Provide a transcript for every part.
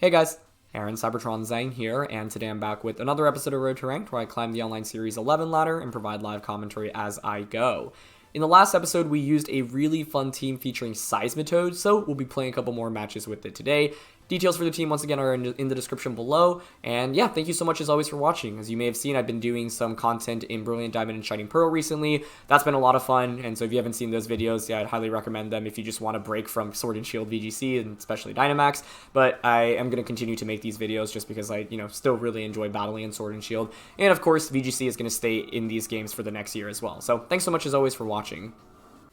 Hey guys, Aaron Cybertron Zhang here, and today I'm back with another episode of Road to Ranked where I climb the online series 11 ladder and provide live commentary as I go. In the last episode, we used a really fun team featuring Seismitoad, so we'll be playing a couple more matches with it today. Details for the team, once again, are in the description below. And yeah, thank you so much as always for watching. As you may have seen, I've been doing some content in Brilliant Diamond and Shining Pearl recently. That's been a lot of fun, and so if you haven't seen those videos, yeah, I'd highly recommend them if you just want to break from Sword and Shield VGC, and especially Dynamax. But I am going to continue to make these videos just because I, still really enjoy battling in Sword and Shield. And of course, VGC is going to stay in these games for the next year as well. So thanks so much as always for watching.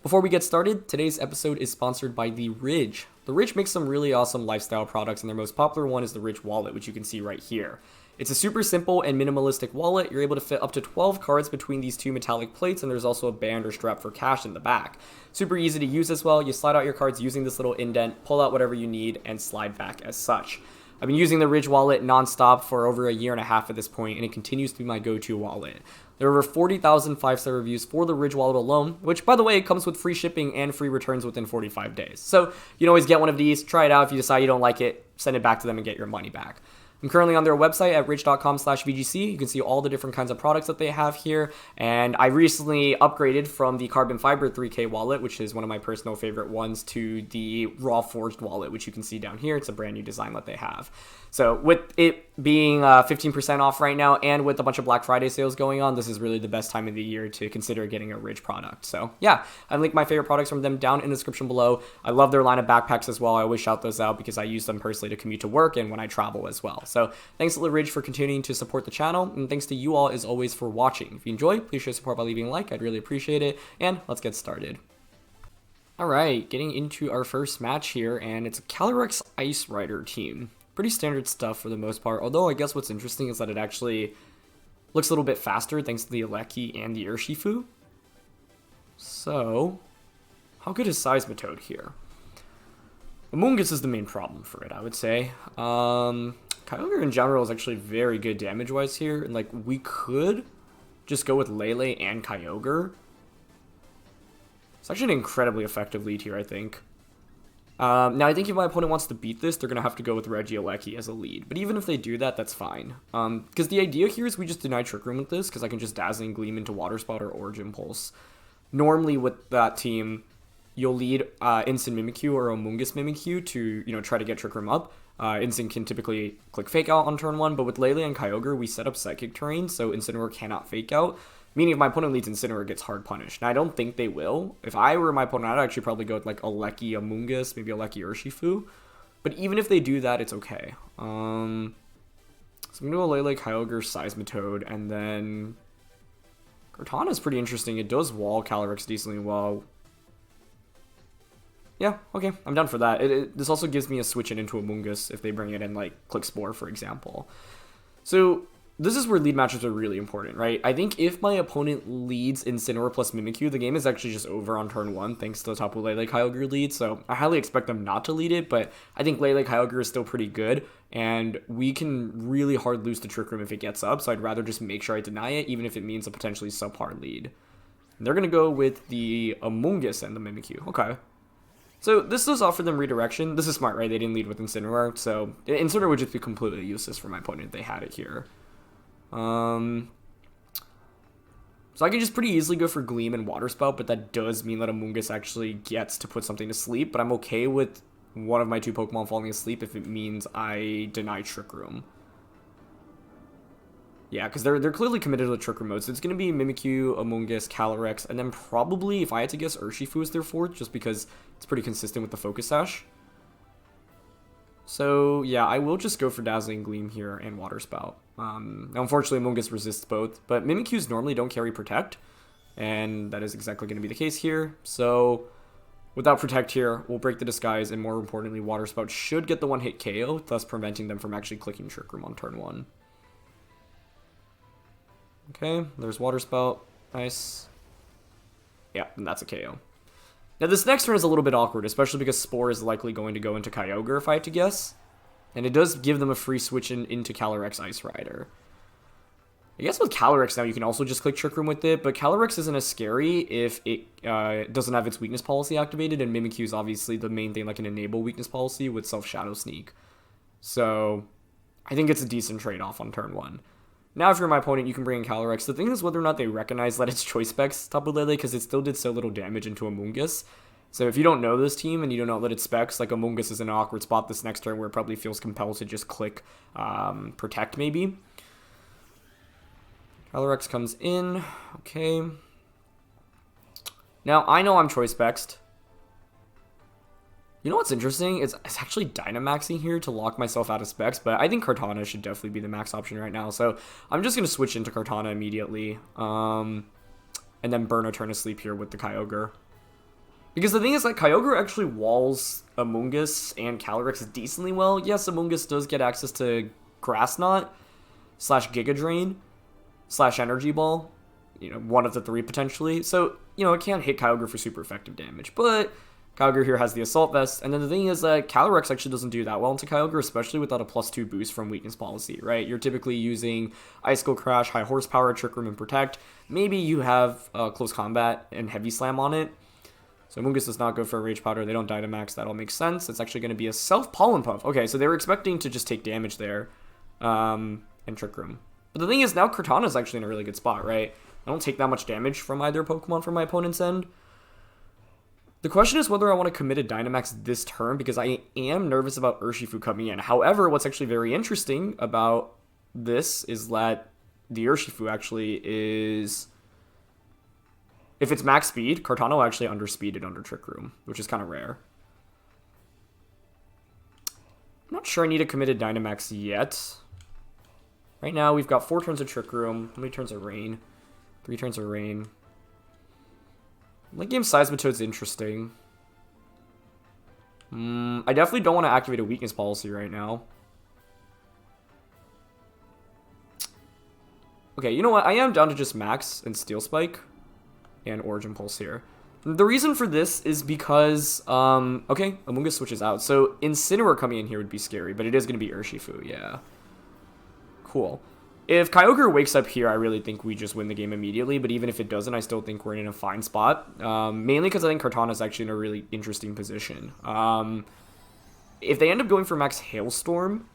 Before we get started, today's episode is sponsored by the Ridge. The Ridge makes some really awesome lifestyle products, and their most popular one is the Ridge Wallet, which you can see right here. It's a super simple and minimalistic wallet. You're able to fit up to 12 cards between these two metallic plates, and there's also a band or strap for cash in the back. Super easy to use as well. You slide out your cards using this little indent, pull out whatever you need, and slide back as such. I've been using the Ridge wallet nonstop for over a year and a half at this point, and it continues to be my go-to wallet. There are over 40,000 5-star reviews for the Ridge wallet alone, which, by the way, comes with free shipping and free returns within 45 days. So you can always get one of these, try it out. If you decide you don't like it, send it back to them and get your money back. I'm currently on their website at ridge.com/VGC. You can see all the different kinds of products that they have here. And I recently upgraded from the Carbon Fiber 3K wallet, which is one of my personal favorite ones, to the Raw Forged wallet, which you can see down here. It's a brand new design that they have. So with it being 15% off right now, and with a bunch of Black Friday sales going on, this is really the best time of the year to consider getting a Ridge product. So yeah, I linked my favorite products from them down in the description below. I love their line of backpacks as well. I always shout those out because I use them personally to commute to work and when I travel as well. So thanks to the Ridge for continuing to support the channel, and thanks to you all as always for watching. If you enjoy, please show support by leaving a like. I'd really appreciate it, and let's get started. Alright, getting into our first match here, and it's a Calyrex Ice Rider team. Pretty standard stuff for the most part, although I guess what's interesting is that it actually looks a little bit faster thanks to the Regieleki and the Urshifu. So, how good is Seismitoad here? Amoonguss is the main problem for it, I would say. Kyogre in general is actually very good damage-wise here, and we could just go with Lele and Kyogre. It's actually an incredibly effective lead here, I think. Now, I think if my opponent wants to beat this, they're going to have to go with Regieleki as a lead. But even if they do that, that's fine. Because the idea here is we just deny Trick Room with this, because I can just Dazzling Gleam into Water Spout or Origin Pulse. Normally with that team, you'll lead Instant Mimikyu or Amoonguss Mimikyu to, try to get Trick Room up. Instant can typically click Fake Out on turn 1, but with Lele and Kyogre, we set up Psychic Terrain, so Incineroar cannot Fake Out. Meaning if my opponent leads Incineroar, it gets hard punished. Now, I don't think they will. If I were my opponent, I'd actually probably go with a Regieleki Amoonguss, maybe a Regieleki Urshifu. But even if they do that, it's okay. So I'm going to go Lele, Kyogre, Seismitoad, and then Kartana is pretty interesting. It does wall Calyrex decently well. Yeah, okay, I'm down for that. This also gives me a switch in into Amoonguss if they bring it in, Click Spore, for example. So this is where lead matchups are really important, right? I think if my opponent leads Incineroar plus Mimikyu, the game is actually just over on turn 1 thanks to the Tapu Lele Kyogre lead, so I highly expect them not to lead it, but I think Lele Kyogre is still pretty good, and we can really hard lose to Trick Room if it gets up, so I'd rather just make sure I deny it, even if it means a potentially subpar lead. And they're going to go with the Amoonguss and the Mimikyu. Okay. So this does offer them redirection. This is smart, right? They didn't lead with Incineroar, so Incineroar would just be completely useless for my opponent if they had it here. So I can just pretty easily go for Gleam and Water Spout, but that does mean that Amoonguss actually gets to put something to sleep, but I'm okay with one of my two Pokemon falling asleep if it means I deny Trick Room. Yeah, because they're clearly committed to the Trick Room mode, so it's going to be Mimikyu, Amoonguss, Calyrex, and then probably, if I had to guess, Urshifu is their fourth, just because it's pretty consistent with the Focus Sash. So, yeah, I will just go for Dazzling Gleam here and Water Spout. Now, unfortunately, Amoonguss resists both, but Mimikyus normally don't carry Protect, and that is exactly going to be the case here. So, without Protect here, we'll break the Disguise, and more importantly, Water Spout should get the one-hit KO, thus preventing them from actually clicking Trick Room on turn 1. Okay, there's Water Spout. Nice. Yeah, and that's a KO. Now, this next turn is a little bit awkward, especially because Spore is likely going to go into Kyogre, if I had to guess. And it does give them a free switch into Calyrex Ice Rider. I guess with Calyrex now, you can also just click Trick Room with it, but Calyrex isn't as scary if it doesn't have its weakness policy activated, and Mimikyu is obviously the main thing, like an enable weakness policy with Self-Shadow Sneak. So I think it's a decent trade-off on turn 1. Now, if you're my opponent, you can bring in Calyrex. The thing is whether or not they recognize that it's Choice Specs Tapu Lele, because it still did so little damage into Amoonguss. So if you don't know this team and you do not let it specs, like Amoonguss is in an awkward spot this next turn where it probably feels compelled to just click Protect maybe. Calyrex comes in. Okay. Now, I know I'm Choice Specsed. You know what's interesting? It's actually Dynamaxing here to lock myself out of specs, but I think Kartana should definitely be the max option right now. So I'm just going to switch into Kartana immediately. And then burn a turn of sleep here with the Kyogre. Because the thing is, like, Kyogre actually walls Amoonguss and Calyrex decently well. Yes, Amoonguss does get access to Grass Knot / Giga Drain / Energy Ball. You know, one of the 3 potentially. So, you know, it can't hit Kyogre for super effective damage. But Kyogre here has the Assault Vest. And then the thing is that Calyrex actually doesn't do that well into Kyogre, especially without a +2 boost from Weakness Policy, right? You're typically using Icicle Crash, High Horsepower, Trick Room, and Protect. Maybe you have Close Combat and Heavy Slam on it. So Amoonguss does not go for a Rage Powder. They don't Dynamax. That all makes sense. It's actually going to be a Self-Pollen Puff. Okay, so they were expecting to just take damage there and Trick Room. But the thing is, now Kartana is actually in a really good spot, right? I don't take that much damage from either Pokemon from my opponent's end. The question is whether I want to commit a Dynamax this turn, because I am nervous about Urshifu coming in. However, what's actually very interesting about this is that the Urshifu actually is... If it's max speed, Kartana will actually underspeed it under Trick Room, which is kind of rare. I'm not sure I need a committed Dynamax yet. Right now, we've got 4 turns of Trick Room. How many turns of Rain? 3 turns of Rain. Late game Seismitoad's interesting. I definitely don't want to activate a Weakness Policy right now. Okay, you know what? I am down to just Max and Steel Spike and Origin Pulse here. The reason for this is because, okay, Amoonguss switches out. So Incineroar coming in here would be scary, but it is going to be Urshifu, yeah. Cool. If Kyogre wakes up here, I really think we just win the game immediately, but even if it doesn't, I still think we're in a fine spot. Mainly because I think Kartana is actually in a really interesting position. If they end up going for Max Hailstorm,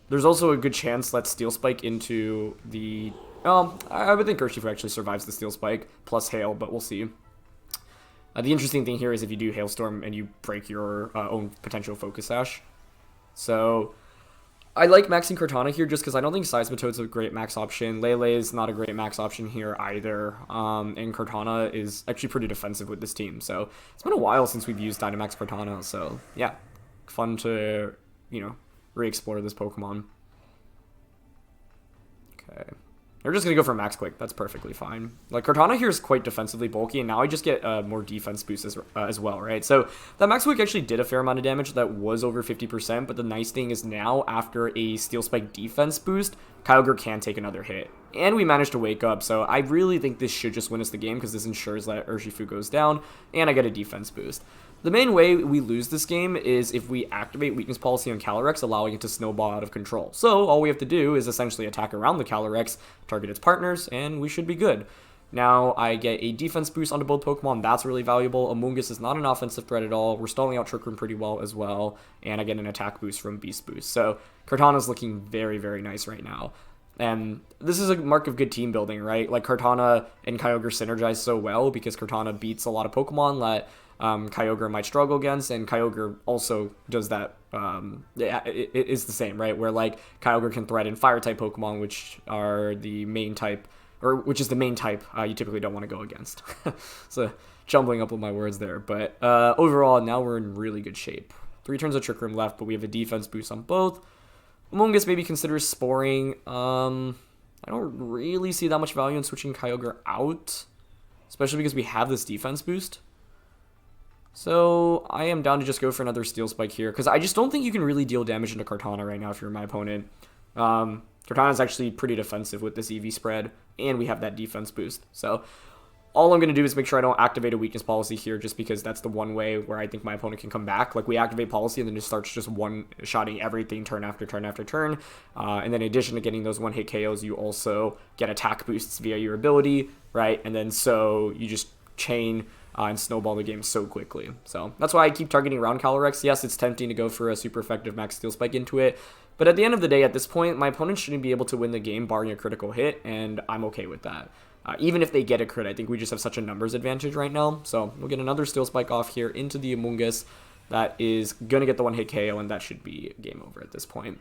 there's also a good chance that Steel Spike into the... I would think Urshifu actually survives the Steel Spike plus Hail, but we'll see. The interesting thing here is if you do Hailstorm and you break your own potential Focus Sash. So I like maxing Kartana here just because I don't think Seismitoad's a great max option. Lele is not a great max option here either. And Kartana is actually pretty defensive with this team. So it's been a while since we've used Dynamax Kartana. So yeah, fun to, you know, re-explore this Pokemon. Okay. They're just going to go for Max Quick. That's perfectly fine. Like, Kartana here is quite defensively bulky, and now I just get more defense boost as well, right? So, that Max Quick actually did a fair amount of damage. That was over 50%, but the nice thing is now, after a Steel Spike defense boost, Kyogre can take another hit. And we managed to wake up, so I really think this should just win us the game, because this ensures that Urshifu goes down, and I get a defense boost. The main way we lose this game is if we activate Weakness Policy on Calyrex, allowing it to snowball out of control. So all we have to do is essentially attack around the Calyrex, target its partners, and we should be good. Now I get a defense boost onto both Pokemon. That's really valuable. Amoonguss is not an offensive threat at all. We're stalling out Trick Room pretty well as well, and I get an attack boost from Beast Boost. So Kartana's looking very, very nice right now. And this is a mark of good team building, right? Like, Kartana and Kyogre synergize so well because Kartana beats a lot of Pokemon that Kyogre might struggle against, and Kyogre also does that. It is the same, right? Where, like, Kyogre can threaten Fire-type Pokemon, which are the main type, or which is the main type you typically don't want to go against. So, jumbling up with my words there. But overall, now we're in really good shape. 3 turns of Trick Room left, but we have a defense boost on both. Amoonguss maybe considers Sporing. I don't really see that much value in switching Kyogre out, especially because we have this defense boost. So I am down to just go for another Steel Spike here, because I just don't think you can really deal damage into Kartana right now if you're my opponent. Kartana is actually pretty defensive with this EV spread, and we have that defense boost. So all I'm going to do is make sure I don't activate a Weakness Policy here, just because that's the one way where I think my opponent can come back. Like, we activate Policy, and then it starts just one-shotting everything turn after turn after turn. And then in addition to getting those one-hit KOs, you also get attack boosts via your ability, right? And then so you just chain and snowball the game so quickly. So that's why I keep targeting around Calyrex. Yes, it's tempting to go for a super effective max steel spike into it, but at the end of the day, at this point, my opponent shouldn't be able to win the game barring a critical hit, and I'm okay with that. Even if they get a crit, I think we just have such a numbers advantage right now. So we'll get another steel spike off here into the Amoonguss. That is going to get the one-hit KO, and that should be game over at this point.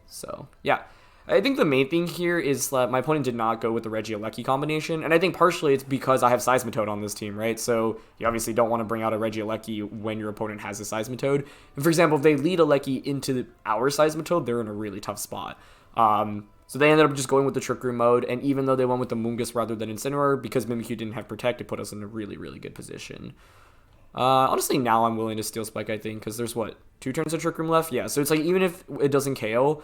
So, yeah. I think the main thing here is that my opponent did not go with the Regieleki combination, and I think partially it's because I have Seismitoad on this team, right? So you obviously don't want to bring out a Regieleki when your opponent has a Seismitoad. And for example, if they lead a Leki into our Seismitoad, they're in a really tough spot. So they ended up just going with the Trick Room mode, and even though they went with the Amoonguss rather than Incineroar, because Mimikyu didn't have Protect, it put us in a really, really good position. Honestly, now I'm willing to Steel Spike, I think, because there's, what, 2 turns of Trick Room left? Yeah, so it's like, even if it doesn't KO,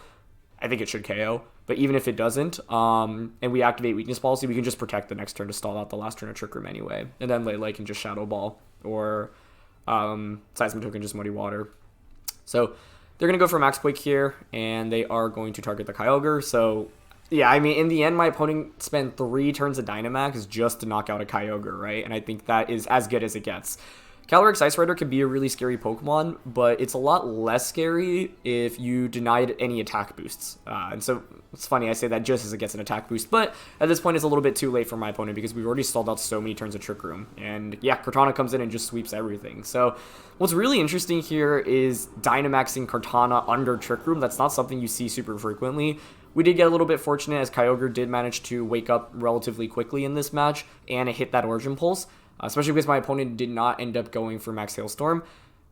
I think it should KO, but even if it doesn't, and we activate Weakness Policy, we can just Protect the next turn to stall out the last turn of Trick Room anyway, and then Lele can just Shadow Ball, or Seismitoad can just Muddy Water. So they're going to go for Max Quake here, and they are going to target the Kyogre, so yeah, I mean, in the end, my opponent spent 3 turns of Dynamax just to knock out a Kyogre, right? And I think that is as good as it gets. Calyrex Ice Rider can be a really scary Pokemon, but it's a lot less scary if you denied any attack boosts. And so it's funny, I say that just as it gets an attack boost, but at this point it's a little bit too late for my opponent because we've already stalled out so many turns of Trick Room. And yeah, Kartana comes in and just sweeps everything. So what's really interesting here is Dynamaxing Kartana under Trick Room. That's not something you see super frequently. We did get a little bit fortunate as Kyogre did manage to wake up relatively quickly in this match, and it hit that Origin Pulse. Especially because my opponent did not end up going for Max Hailstorm.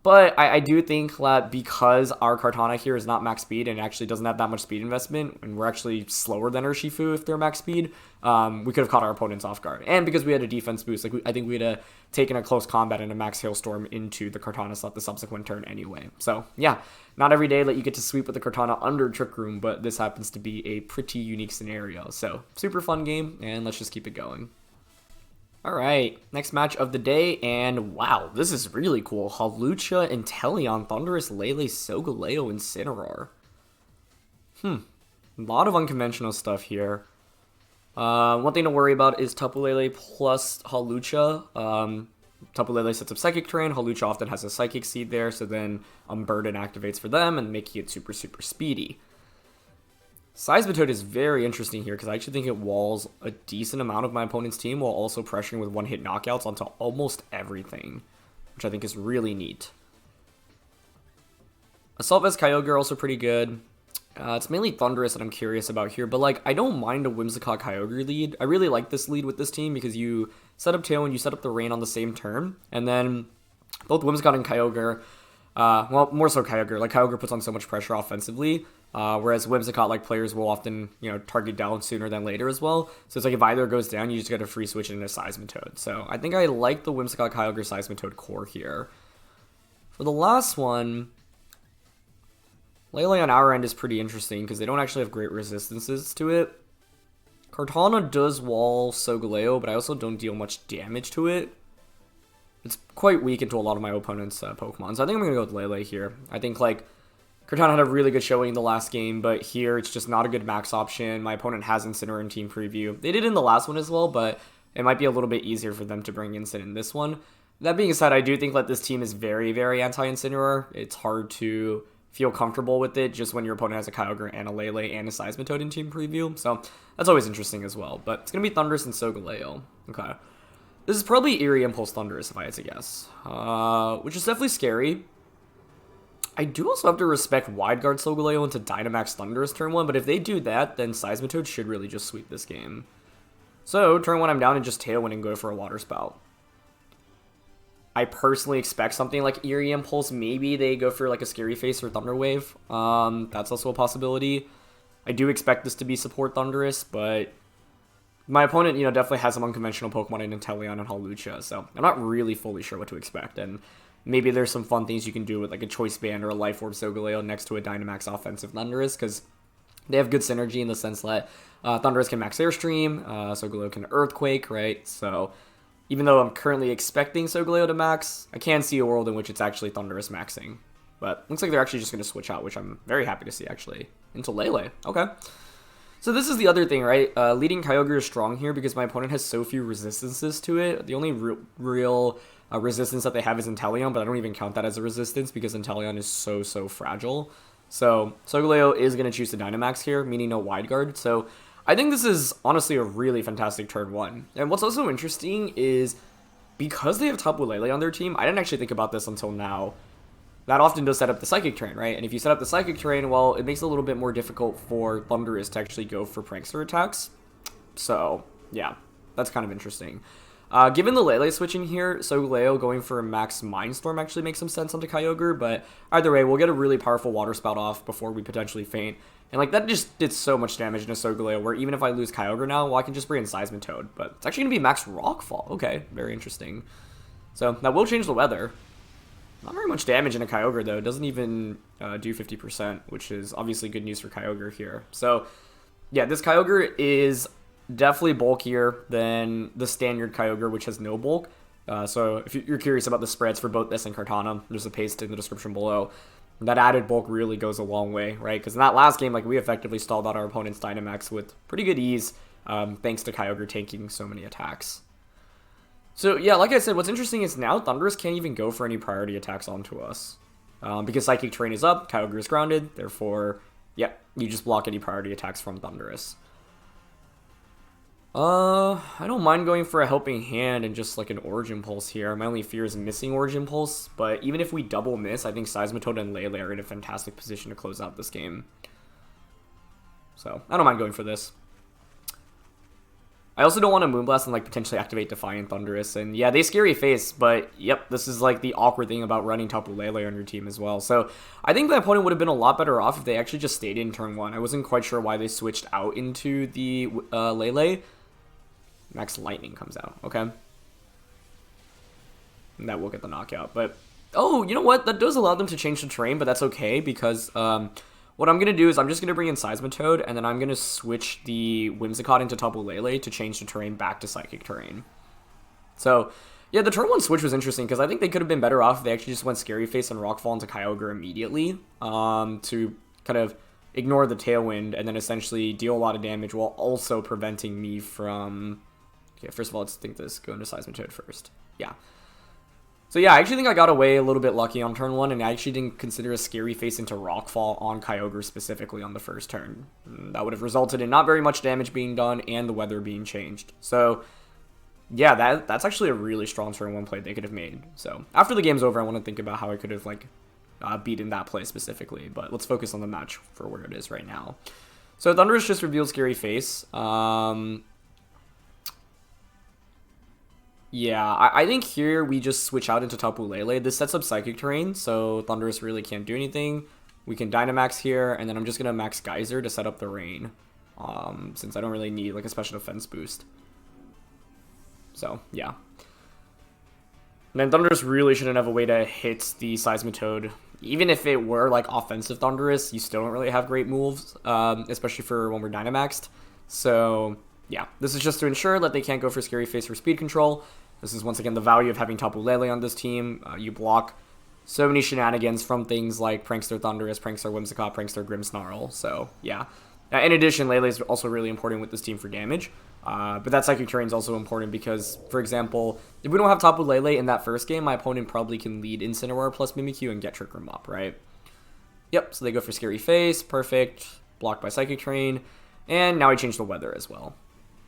But I do think that because our Kartana here is not max speed and actually doesn't have that much speed investment, and we're actually slower than Urshifu if they're max speed, we could have caught our opponents off guard. And because we had a defense boost, like I think we'd have taken a close combat and a Max Hailstorm into the Kartana slot the subsequent turn anyway. So yeah, not every day that you get to sweep with the Kartana under Trick Room, but this happens to be a pretty unique scenario. So super fun game, and let's just keep it going. Alright, next match of the day, and wow, this is really cool. Hawlucha, Inteleon, Thundurus, Lele, Solgaleo, Incineroar. A lot of unconventional stuff here. One thing to worry about is Tapu Lele plus Hawlucha. Tapu Lele sets up Psychic Terrain, Hawlucha often has a Psychic Seed there, so then Burden activates for them and making it super, super speedy. Seismitoad is very interesting here because I actually think it walls a decent amount of my opponent's team while also pressuring with one-hit knockouts onto almost everything, which I think is really neat. Assault Vest Kyogre also pretty good. It's mainly Thundurus that I'm curious about here, but like I don't mind a Whimsicott Kyogre lead. I really like this lead with this team because you set up Tail and you set up the Rain on the same turn, and then both Whimsicott and Kyogre, well, more so Kyogre. Like Kyogre puts on so much pressure offensively. Whereas Whimsicott-like players will often, target down sooner than later as well. So it's like if either goes down, you just get a free switch into Seismitoad. So I think I like the Whimsicott Kyogre Seismitoad core here. For the last one, Lele on our end is pretty interesting because they don't actually have great resistances to it. Kartana does wall Solgaleo, but I also don't deal much damage to it. It's quite weak into a lot of my opponent's Pokemon. So I think I'm going to go with Lele here. I think, Kartana had a really good showing in the last game, but here it's just not a good max option. My opponent has Incineroar in Team Preview. They did in the last one as well, but it might be a little bit easier for them to bring Incin in this one. That being said, I do think that this team is very, very anti-Incineroar. It's hard to feel comfortable with it just when your opponent has a Kyogre and a Lele and a Seismitoad in Team Preview. So that's always interesting as well. But it's going to be Thundurus and Solgaleo. Okay. This is probably Eerie Impulse Thundurus if I had to guess, which is definitely scary. I do also have to respect Wide Guard Solgaleo into Dynamax Thundurus turn 1, but if they do that, then Seismitoad should really just sweep this game. So, turn 1 I'm down and just Tailwind and go for a Water Spout. I personally expect something like Eerie Impulse. Maybe they go for like a Scary Face or Thunder Wave. That's also a possibility. I do expect this to be support Thundurus, but my opponent, definitely has some unconventional Pokemon in Inteleon and Hawlucha, so I'm not really fully sure what to expect, and maybe there's some fun things you can do with like a Choice Band or a Life Orb Solgaleo next to a Dynamax offensive Thundurus, because they have good synergy in the sense that Thundurus can max Airstream, Solgaleo can Earthquake, right? So even though I'm currently expecting Solgaleo to max, I can see a world in which it's actually Thundurus maxing. But looks like they're actually just going to switch out, which I'm very happy to see, actually, into Lele. Okay. So this is the other thing, right? Leading Kyogre is strong here because my opponent has so few resistances to it. The only real resistance that they have is Inteleon, but I don't even count that as a resistance because Inteleon is so fragile. So Solgaleo is going to choose to Dynamax here, meaning no Wide Guard. So I think this is honestly a really fantastic turn 1. And what's also interesting is because they have Tapu Lele on their team, I didn't actually think about this until now. That often does set up the Psychic Terrain, right? And if you set up the Psychic Terrain, well, it makes it a little bit more difficult for Thundurus to actually go for Prankster attacks. So, yeah, that's kind of interesting. Given the Lele switching here, Solgaleo going for a max Mindstorm actually makes some sense onto Kyogre, but either way, we'll get a really powerful Water Spout off before we potentially faint. And, like, that just did so much damage into Solgaleo, where even if I lose Kyogre now, well, I can just bring in Seismitoad. But it's actually going to be max Rockfall. Okay, very interesting. So, that will change the weather. Not very much damage in a Kyogre, though. It doesn't even do 50%, which is obviously good news for Kyogre here. So, yeah, this Kyogre is definitely bulkier than the standard Kyogre, which has no bulk. So if you're curious about the spreads for both this and Kartana, there's a paste in the description below. That added bulk really goes a long way, right? Because in that last game, like, we effectively stalled out our opponent's Dynamax with pretty good ease, thanks to Kyogre tanking so many attacks. So yeah, like I said, what's interesting is now Thundurus can't even go for any priority attacks onto us. Because Psychic Terrain is up, Kyogre is grounded, therefore, yeah, you just block any priority attacks from Thundurus. I don't mind going for a Helping Hand and just like an Origin Pulse here. My only fear is missing Origin Pulse, but even if we double miss, I think Seismitoad and Lele are in a fantastic position to close out this game. So, I don't mind going for this. I also don't want to Moonblast and like potentially activate Defiant Thundurus, and yeah, they Scary Face, but yep, this is like the awkward thing about running Tapu Lele on your team as well. So I think the opponent would have been a lot better off if they actually just stayed in turn 1. I wasn't quite sure why they switched out into the Lele. Max Lightning comes out, okay? And that will get the knockout, but oh, you know what? That does allow them to change the terrain, but that's okay because what I'm going to do is I'm just going to bring in Seismitoad, and then I'm going to switch the Whimsicott into Tapu Lele to change the terrain back to Psychic Terrain. So, yeah, the turn 1 switch was interesting, because I think they could have been better off if they actually just went Scary Face and Rockfall into Kyogre immediately, to kind of ignore the Tailwind, and then essentially deal a lot of damage while also preventing me from... Okay, first of all, let's think this. Go into Seismitoad first. Yeah. So yeah, I actually think I got away a little bit lucky on turn 1, and I actually didn't consider a Scary Face into Rockfall on Kyogre specifically on the first turn. That would have resulted in not very much damage being done and the weather being changed. So yeah, that's actually a really strong turn 1 play they could have made. So after the game's over, I want to think about how I could have like beaten that play specifically, but let's focus on the match for where it is right now. So Thundurus just revealed Scary Face. Yeah, I think here we just switch out into Tapu Lele. This sets up Psychic Terrain, so Thundurus really can't do anything. We can Dynamax here, and then I'm just going to max Geyser to set up the Rain, since I don't really need like a special defense boost. So, yeah. And then Thundurus really shouldn't have a way to hit the Seismitoad. Even if it were like offensive Thundurus, you still don't really have great moves, especially for when we're Dynamaxed. So... yeah, this is just to ensure that they can't go for Scary Face for speed control. This is once again the value of having Tapu Lele on this team. You block so many shenanigans from things like Prankster Thundurus, Prankster Whimsicott, Prankster Grimmsnarl. So, yeah. In addition, Lele is also really important with this team for damage. But that Psychic Terrain is also important because, for example, if we don't have Tapu Lele in that first game, my opponent probably can lead Incineroar plus Mimikyu and get Trick Room up, right? Yep, so they go for Scary Face. Perfect. Blocked by Psychic Terrain. And now we change the weather as well.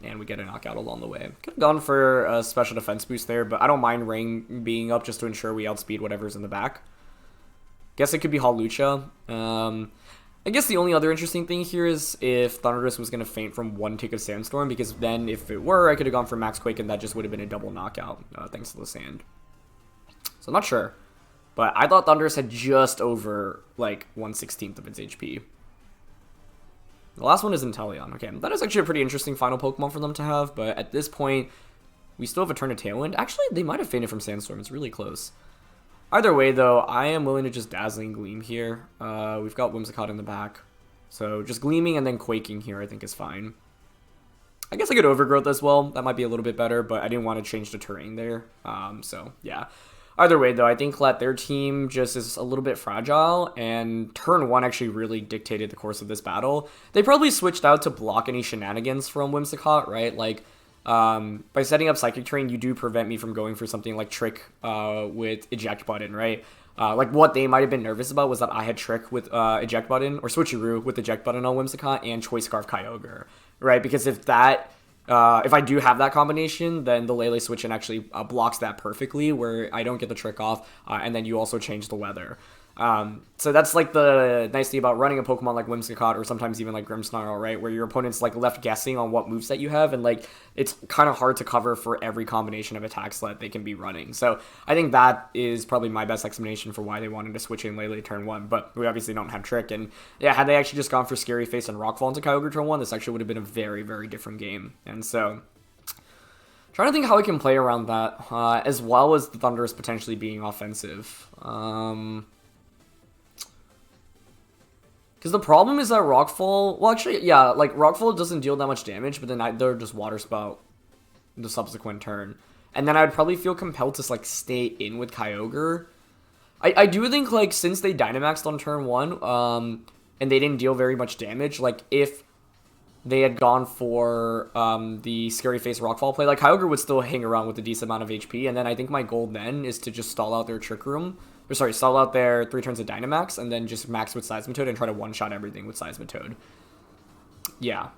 And we get a knockout along the way. Could have gone for a special defense boost there, but I don't mind Rain being up just to ensure we outspeed whatever's in the back. Guess it could be Hawlucha. I guess the only other interesting thing here is if Thundurus was going to faint from one tick of Sandstorm, because then if it were, I could have gone for Max Quake, and that just would have been a double knockout, thanks to the sand. So I'm not sure. But I thought Thundurus had just over, like, 1/16 of its HP. The last one is Inteleon. Okay, that is actually a pretty interesting final Pokemon for them to have, but at this point, we still have a turn of Tailwind. Actually, they might have fainted from Sandstorm. It's really close. Either way, though, I am willing to just Dazzling Gleam here. We've got Whimsicott in the back. So just Gleaming and then Quaking here I think is fine. I guess I could Overgrowth as well. That might be a little bit better, but I didn't want to change the terrain there. So, yeah. either way, though, I think that their team just is a little bit fragile, and turn 1 actually really dictated the course of this battle. They probably switched out to block any shenanigans from Whimsicott, right? Like, by setting up Psychic Terrain, you do prevent me from going for something like Trick with Eject Button, right? Like, what they might have been nervous about was that I had Trick with Eject Button, or Switcheroo with Eject Button on Whimsicott, and Choice Scarf Kyogre, right? Because if I do have that combination, then the Lele switch in actually blocks that perfectly, where I don't get the trick off, and then you also change the weather. So that's like the nice thing about running a Pokemon like Whimsicott, or sometimes even like Grimmsnarl, right? Where your opponent's like left guessing on what moveset you have, and like it's kind of hard to cover for every combination of attacks that they can be running. So I think that is probably my best explanation for why they wanted to switch in Lele turn 1, but we obviously don't have Trick. And yeah, had they actually just gone for Scary Face and Rockfall into Kyogre turn 1, this actually would have been a very, very different game. And so trying to think how I can play around that, as well as the Thundurus potentially being offensive. Because the problem is that Rockfall, well, actually, yeah, like, Rockfall doesn't deal that much damage, but then they'll just Water Spout the subsequent turn. And then I'd probably feel compelled to, like, stay in with Kyogre. I do think, like, since they Dynamaxed on turn 1, and they didn't deal very much damage, like, if they had gone for the Scary Face Rockfall play, like, Kyogre would still hang around with a decent amount of HP, and then I think my goal then is to just stall out their Trick Room. Or sorry, stall out their 3 turns of Dynamax, and then just max with Seismitoad and try to one-shot everything with Seismitoad. Yeah.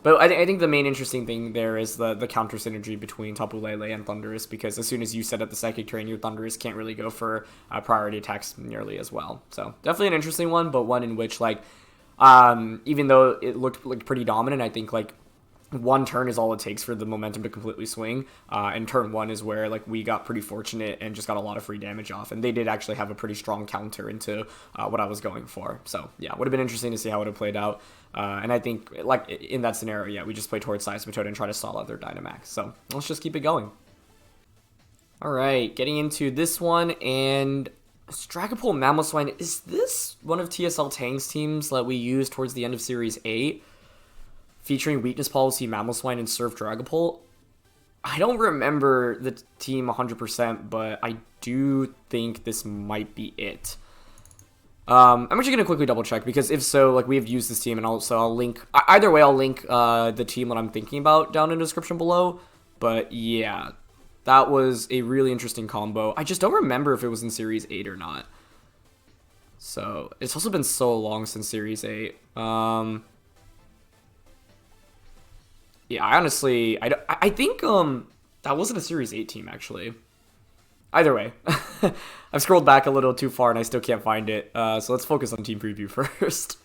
But I think the main interesting thing there is the counter synergy between Tapu Lele and Thundurus, because as soon as you set up the Psychic Terrain, your Thundurus can't really go for priority attacks nearly as well. So definitely an interesting one, but one in which, like, even though it looked like pretty dominant, I think, like, one turn is all it takes for the momentum to completely swing, and turn 1 is where, like, we got pretty fortunate and just got a lot of free damage off, and they did actually have a pretty strong counter into what I was going for. So yeah, would have been interesting to see how it would have played out, and I think, like, in that scenario, yeah, we just play towards Seismitoad and try to stall out their Dynamax. So let's just keep it going. Alright, getting into this one, and Dragapult Mamoswine. Is this one of TSL Tang's teams that we used towards the end of Series 8? Featuring Weakness Policy, Mamoswine, and Surf Dragapult? I don't remember the team 100%, but I do think this might be it. I'm actually going to quickly double check, because if so, like, we have used this team, and I'll link, either way, I'll link the team that I'm thinking about down in the description below. But yeah, that was a really interesting combo. I just don't remember if it was in Series 8 or not. So, it's also been so long since Series 8. Yeah, I honestly, I think that wasn't a Series 8 team, actually. Either way, I've scrolled back a little too far and I still can't find it. So let's focus on team preview first.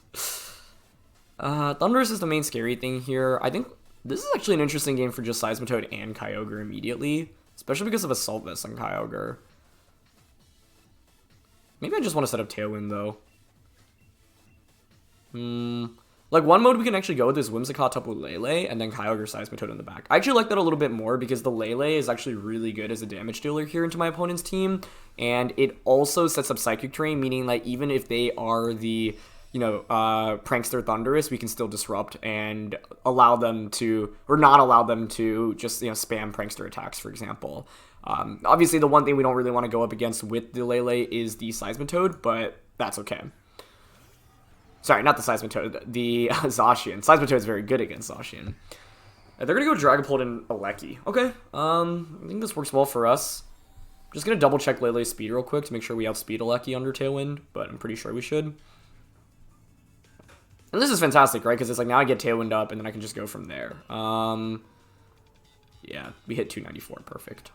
Thundurus is the main scary thing here. I think this is actually an interesting game for just Seismitoad and Kyogre immediately, especially because of Assault Vest on Kyogre. Maybe I just want to set up Tailwind, though. Like, one mode we can actually go with is Whimsicott, Tapu Lele, and then Kyogre Seismitoad in the back. I actually like that a little bit more, because the Lele is actually really good as a damage dealer here into my opponent's team, and it also sets up Psychic Terrain, meaning, like, even if they are the, you know, Prankster Thundurus, we can still disrupt and allow them to, or not allow them to just, you know, spam Prankster attacks, for example. Obviously, the one thing we don't really want to go up against with the Lele is the Seismitoad, but that's okay. Sorry, not the Seismitoad, the Zacian. Seismitoad is very good against Zacian. They're going to go Dragapult and Regieleki. Okay, I think this works well for us. I'm just going to double check Lele's speed real quick to make sure we outspeed Regieleki under Tailwind, but I'm pretty sure we should. And this is fantastic, right? Because it's like, now I get Tailwind up, and then I can just go from there. Yeah, we hit 294, perfect.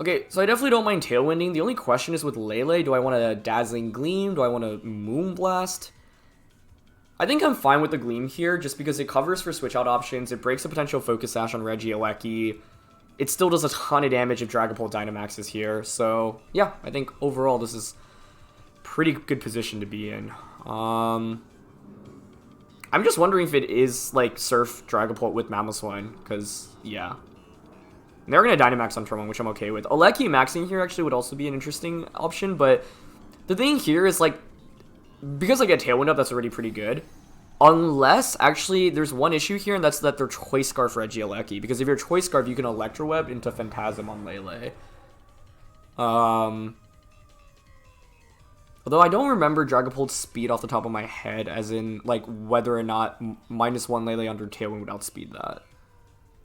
Okay, so I definitely don't mind Tailwinding. The only question is with Lele, do I want a Dazzling Gleam? Do I want a Moonblast? I think I'm fine with the Gleam here, just because it covers for switch-out options, it breaks a potential Focus Sash on Regieleki, it still does a ton of damage if Dragapult Dynamax is here, so yeah, I think overall this is pretty good position to be in. I'm just wondering if it is, like, Surf Dragapult with Mamoswine, because, yeah. They're going to Dynamax on turn 1, which I'm okay with. Regieleki maxing here actually would also be an interesting option, but the thing here is, like, because I get Tailwind up, that's already pretty good. Unless, actually, there's one issue here, and that's that they're Choice Scarf Regieleki. Because if you're Choice Scarf, you can Electro Web into Phantasm on Lele. Although I don't remember Dragapult's speed off the top of my head, as in, like, whether or not -1 Lele under Tailwind would outspeed that.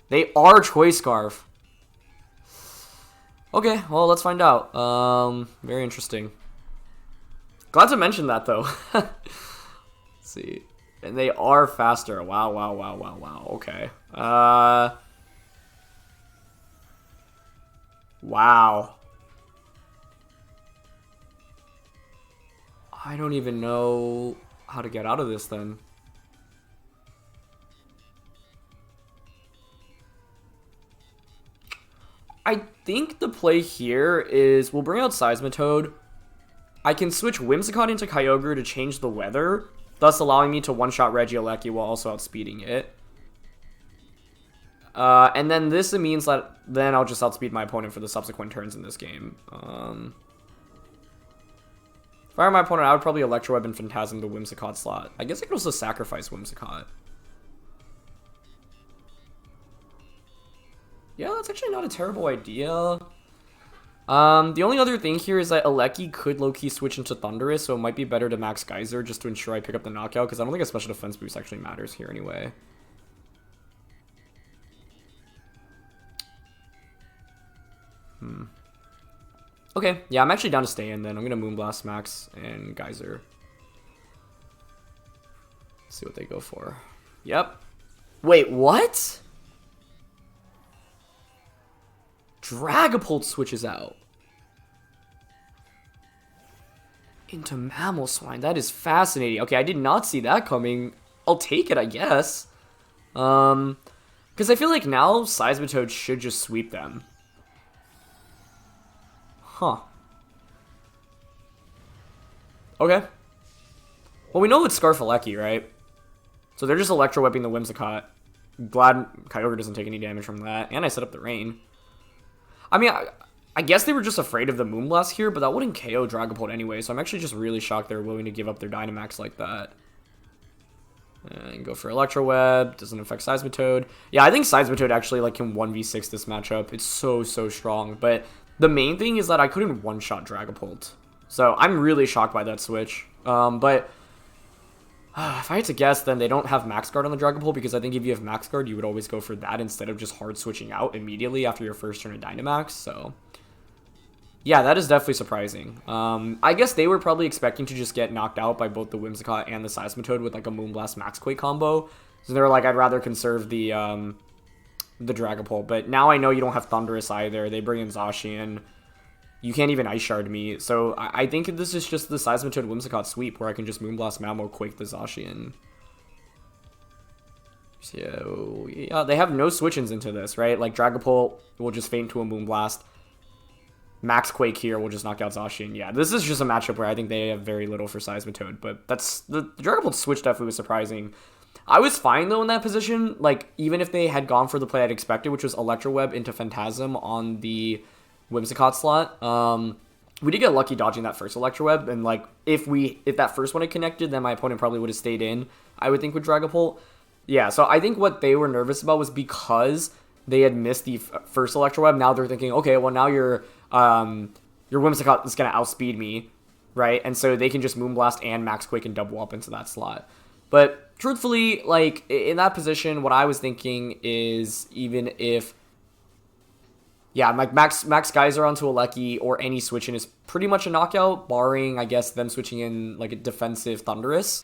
They are Choice Scarf. Okay, well, let's find out. Very interesting. Glad to mention that, though. Let's see. And they are faster. Wow, wow, wow, wow, wow. Okay. Wow. I don't even know how to get out of this, then. I think the play here is we'll bring out Seismitoad. I can switch Whimsicott into Kyogre to change the weather, thus allowing me to one-shot Regieleki while also outspeeding it. And then this means that then I'll just outspeed my opponent for the subsequent turns in this game. If I were my opponent, I would probably Electro Web and Phantasm the Whimsicott slot. I guess I could also sacrifice Whimsicott. Yeah, that's actually not a terrible idea. The only other thing here is that Aleki could low-key switch into Thundurus, so it might be better to max Geyser just to ensure I pick up the knockout, because I don't think a special defense boost actually matters here anyway. Okay, yeah, I'm actually down to stay in then. I'm going to Moonblast Max and Geyser. Let's see what they go for. Yep. Wait, what? Dragapult switches out into Mamoswine. That is fascinating. Okay, I did not see that coming. I'll take it, I guess. Because I feel like now Seismitoad should just sweep them. Huh. Okay. Well, we know it's Scarfaleki, right? So they're just Electro Whipping the Whimsicott. Glad Kyogre doesn't take any damage from that. And I set up the rain. I mean, I guess they were just afraid of the Moonblast here, but that wouldn't KO Dragapult anyway, so I'm actually just really shocked they're willing to give up their Dynamax like that. And go for Electro Web. Doesn't affect Seismitoad. Yeah, I think Seismitoad actually like can 1v6 this matchup. It's so strong. But the main thing is that I couldn't one-shot Dragapult. So I'm really shocked by that switch. But if I had to guess, then they don't have Max Guard on the Dragapult, because I think if you have Max Guard, you would always go for that instead of just hard switching out immediately after your first turn of Dynamax. So yeah, that is definitely surprising. I guess they were probably expecting to just get knocked out by both the Whimsicott and the Seismitoad with like a Moonblast Max Quake combo. So they were like, I'd rather conserve the Dragapult. But now I know you don't have Thundurus either. They bring in Zacian. You can't even Ice Shard me. So I think this is just the Seismitoad Whimsicott sweep where I can just Moonblast Mamo Quake the Zacian. So yeah, they have no switch-ins into this, right? Like Dragapult will just feint to a Moonblast. Max Quake here will just knock out Zacian. Yeah, this is just a matchup where I think they have very little for Seismitoad, but that's the Dragapult switch definitely was surprising. I was fine though in that position, like even if they had gone for the play I'd expected, which was Electro Web into Phantasm on the Whimsicott slot. We did get lucky dodging that first Electro Web, and like if that first one had connected, then my opponent probably would have stayed in, I would think, with Dragapult. Yeah, so I think what they were nervous about was because they had missed the first Electro Web, now they're thinking, okay, well now your Whimsicott is going to outspeed me, right? And so they can just Moonblast and Max Quake and double up into that slot. But truthfully, like in that position, what I was thinking is even if, yeah, like Max Geyser onto Aleki or any switch in is pretty much a knockout, barring, I guess, them switching in like a defensive Thundurus.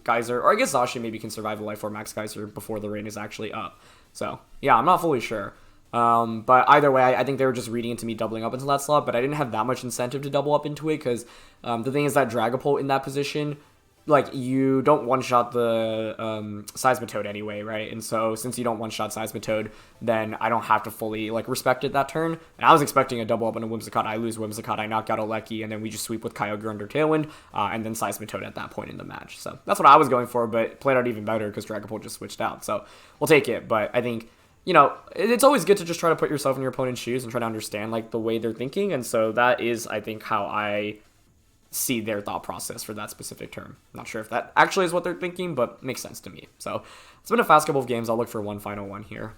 Geyser, or I guess Zacian maybe can survive a Life Orb Max Geyser before the rain is actually up. So, yeah, I'm not fully sure. But either way, I think they were just reading into me doubling up into that slot, but I didn't have that much incentive to double up into it, because the thing is that Dragapult in that position, like, you don't one-shot the Seismitoad anyway, right? And so, since you don't one-shot Seismitoad, then I don't have to fully, like, respect it that turn. And I was expecting a double up on a Whimsicott. I lose Whimsicott, I knock out Aleki, and then we just sweep with Kyogre under Tailwind, and then Seismitoad at that point in the match. So, that's what I was going for, but it played out even better because Dragapult just switched out. So, we'll take it, but I think, you know, it's always good to just try to put yourself in your opponent's shoes and try to understand, like, the way they're thinking. And so, that is, I think, how I see their thought process for that specific term. Not sure if that actually is what they're thinking, but makes sense to me. So it's been a fast couple of games. I'll look for one final one here.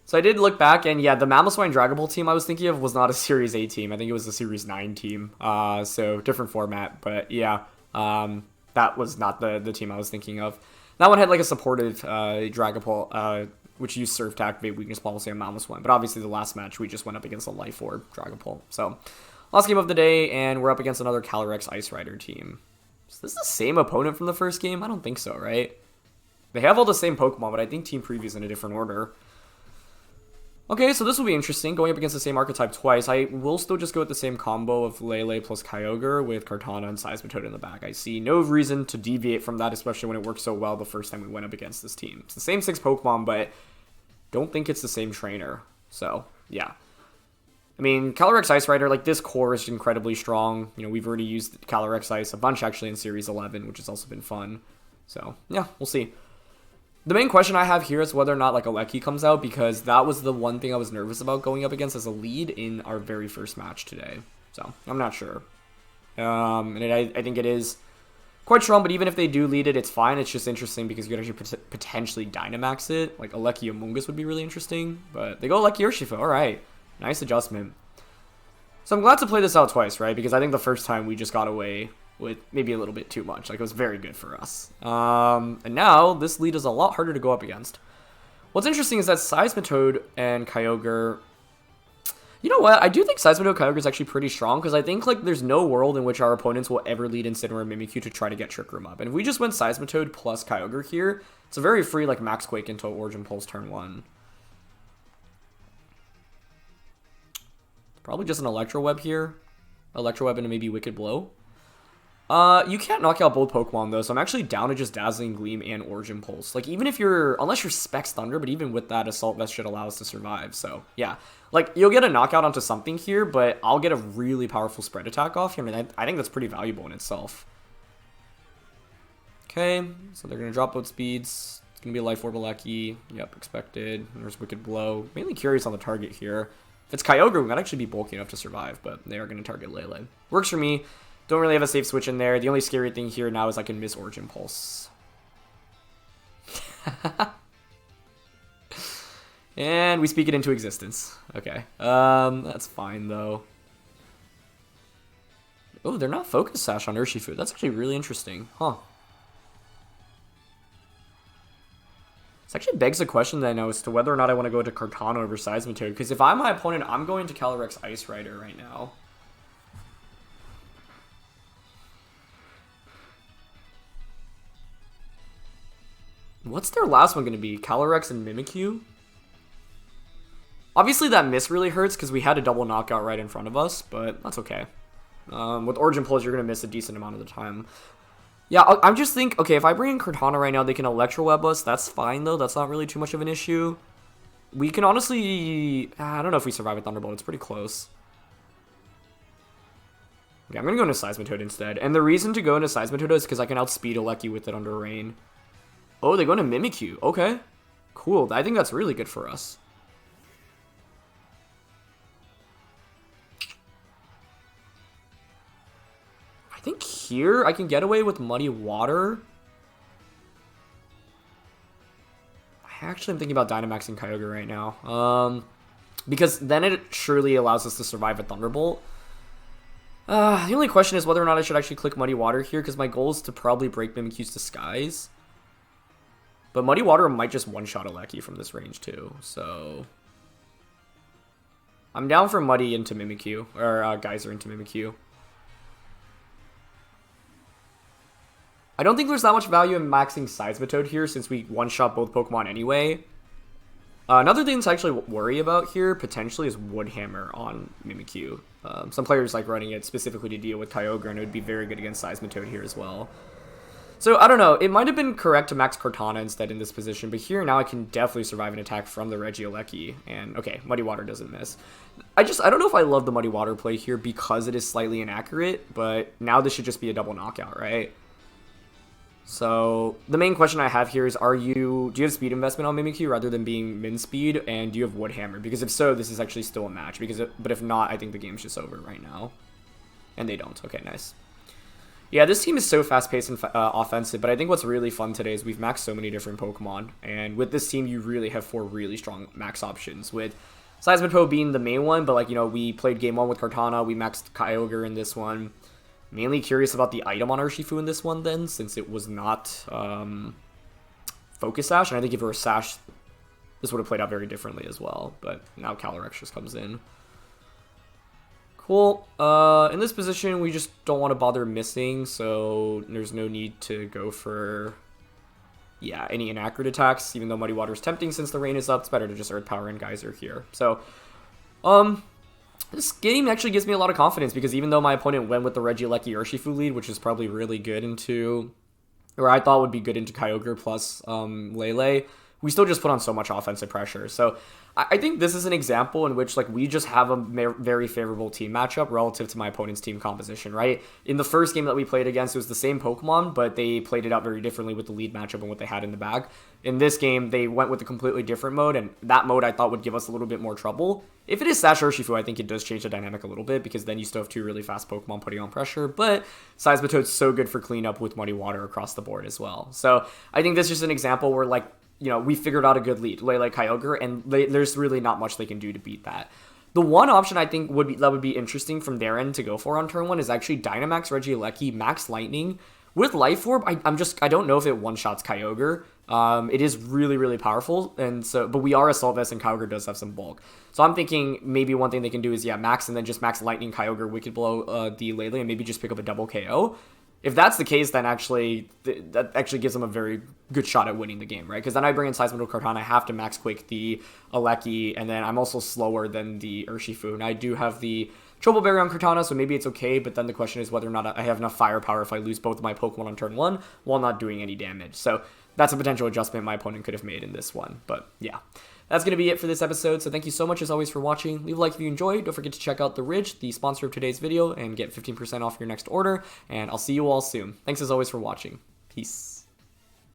So I did look back, and yeah, the Mamoswine Dragapult team I was thinking of was not a Series 8 team. I think it was a Series 9 team. So different format, but yeah, that was not the team I was thinking of. That one had like a supportive Dragapult, which used Surf to activate Weakness Policy on Mamoswine. But obviously the last match, we just went up against a Life Orb Dragapult. So last game of the day, and we're up against another Calyrex Ice Rider team. Is this the same opponent from the first game? I don't think so, right? They have all the same Pokemon, but I think team preview's in a different order. Okay, so this will be interesting, going up against the same archetype twice. I will still just go with the same combo of Lele plus Kyogre with Kartana and Seismitoad in the back. I see no reason to deviate from that, especially when it worked so well the first time we went up against this team. It's the same 6 Pokemon, but don't think it's the same trainer. So, yeah. I mean, Calyrex Ice Rider, like, this core is incredibly strong. You know, we've already used Calyrex Ice a bunch, actually, in Series 11, which has also been fun. So, yeah, we'll see. The main question I have here is whether or not, like, Regieleki comes out, because that was the one thing I was nervous about going up against as a lead in our very first match today. So, I'm not sure. And I think it is quite strong, but even if they do lead it, it's fine. It's just interesting because you could actually potentially Dynamax it. Like, Regieleki Amoonguss would be really interesting, but they go Regieleki Urshifu. All right. Nice adjustment. So I'm glad to play this out twice, right? Because I think the first time we just got away with maybe a little bit too much. Like, it was very good for us. And now this lead is a lot harder to go up against. What's interesting is that Seismitoad and Kyogre... You know what? I do think Seismitoad Kyogre is actually pretty strong, because I think, like, there's no world in which our opponents will ever lead Incineroar and Mimikyu to try to get Trick Room up. And if we just went Seismitoad plus Kyogre here, it's a very free, like, Max Quake into Origin Pulse turn 1. Probably just an Electro Web here. Electro Web into maybe Wicked Blow. You can't knock out both Pokemon, though, so I'm actually down to just Dazzling Gleam and Origin Pulse. Like, even if you're... Unless you're Specs Thunder, but even with that, Assault Vest should allow us to survive, so, yeah. Like, you'll get a knockout onto something here, but I'll get a really powerful spread attack off here. I mean, I think that's pretty valuable in itself. Okay, so they're going to drop both speeds. It's going to be a Life Orb Regieleki. Yep, expected. There's Wicked Blow. Mainly curious on the target here. If it's Kyogre, we might actually be bulky enough to survive, but they are going to target Lele. Works for me. Don't really have a safe switch in there. The only scary thing here now is I can miss Origin Pulse. And we speak it into existence. Okay. That's fine, though. Oh, they're not Focus Sash on Urshifu. That's actually really interesting. Huh. This actually begs the question then as to whether or not I want to go to Kartana over Seismitoad. Because if I'm my opponent, I'm going to Calyrex Ice Rider right now. What's their last one going to be? Calyrex and Mimikyu? Obviously that miss really hurts because we had a double knockout right in front of us, but that's okay. With Origin Pulse, you're going to miss a decent amount of the time. Yeah, I'm just think, okay, if I bring in Kartana right now, they can Electro Web us. That's fine, though. That's not really too much of an issue. We can honestly... I don't know if we survive with Thunderbolt. It's pretty close. Okay, I'm going to go into Seismitoad instead. And the reason to go into Seismitoad is because I can outspeed Regieleki with it under Rain. Oh, they go into Mimikyu. Okay. Cool. I think that's really good for us. I think here I can get away with Muddy Water. I actually am thinking about Dynamaxing Kyogre right now. Because then it surely allows us to survive a Thunderbolt. The only question is whether or not I should actually click Muddy Water here, because my goal is to probably break Mimikyu's Disguise. But Muddy Water might just one-shot Regieleki from this range too, so... I'm down for Muddy into Mimikyu, or Geyser into Mimikyu. I don't think there's that much value in maxing Seismitoad here, since we one-shot both Pokemon anyway. Another thing to actually worry about here, potentially, is Woodhammer on Mimikyu. Some players like running it specifically to deal with Kyogre, and it would be very good against Seismitoad here as well. So, I don't know, it might have been correct to max Kartana instead in this position, but here now I can definitely survive an attack from the Regieleki, and okay, Muddy Water doesn't miss. I don't know if I love the Muddy Water play here because it is slightly inaccurate, but now this should just be a double knockout, right? So, the main question I have here is, do you have speed investment on Mimikyu rather than being min speed, and do you have Woodhammer? Because if so, this is actually still a match, but if not, I think the game's just over right now. And they don't. Okay, nice. Yeah, this team is so fast-paced and offensive, but I think what's really fun today is we've maxed so many different Pokemon, and with this team, you really have 4 really strong max options, with Seismitoad being the main one, but, like, you know, we played game 1 with Kartana, we maxed Kyogre in this one. Mainly curious about the item on Urshifu in this one, then, since it was not Focus Sash, and I think if it were Sash, this would have played out very differently as well, but now Calyrex just comes in. Cool. In this position, we just don't want to bother missing, so there's no need to go for, yeah, any inaccurate attacks. Even though Muddy Water is tempting since the rain is up, it's better to just Earth Power and Geyser here. So, this game actually gives me a lot of confidence because even though my opponent went with the Regieleki Urshifu lead, which is probably really good into, or I thought would be good into Kyogre plus Lele, we still just put on so much offensive pressure. So I think this is an example in which, like, we just have a very favorable team matchup relative to my opponent's team composition, right? In the first game that we played against, it was the same Pokemon, but they played it out very differently with the lead matchup and what they had in the bag. In this game, they went with a completely different mode, and that mode I thought would give us a little bit more trouble. If it is Sash Urshifu, I think it does change the dynamic a little bit, because then you still have 2 really fast Pokemon putting on pressure, but Seismitoad's so good for cleanup with Muddy Water across the board as well. So I think this is just an example where, like, you know, we figured out a good lead, Lele Kyogre, and there's really not much they can do to beat that. The one option I think would be interesting from their end to go for on turn 1 is actually Dynamax Regieleki, Max Lightning. With Life Orb, I don't know if it one-shots Kyogre. It is really, really powerful, and so, but we are Assault Vest, and Kyogre does have some bulk. So I'm thinking maybe one thing they can do is, yeah, Max, and then just Max Lightning Kyogre, Wicked Blow the Lele, and maybe just pick up a double KO. If that's the case, then actually, that actually gives them a very good shot at winning the game, right? Because then I bring in Seismitoad Kartana, I have to Max Quick the Aleki, and then I'm also slower than the Urshifu, and I do have the Trouble Berry on Kartana, so maybe it's okay, but then the question is whether or not I have enough firepower if I lose both of my Pokemon on turn 1 while not doing any damage. So that's a potential adjustment my opponent could have made in this one, but yeah. That's going to be it for this episode, so thank you so much as always for watching. Leave a like if you enjoyed. Don't forget to check out The Ridge, the sponsor of today's video, and get 15% off your next order, and I'll see you all soon. Thanks as always for watching. Peace.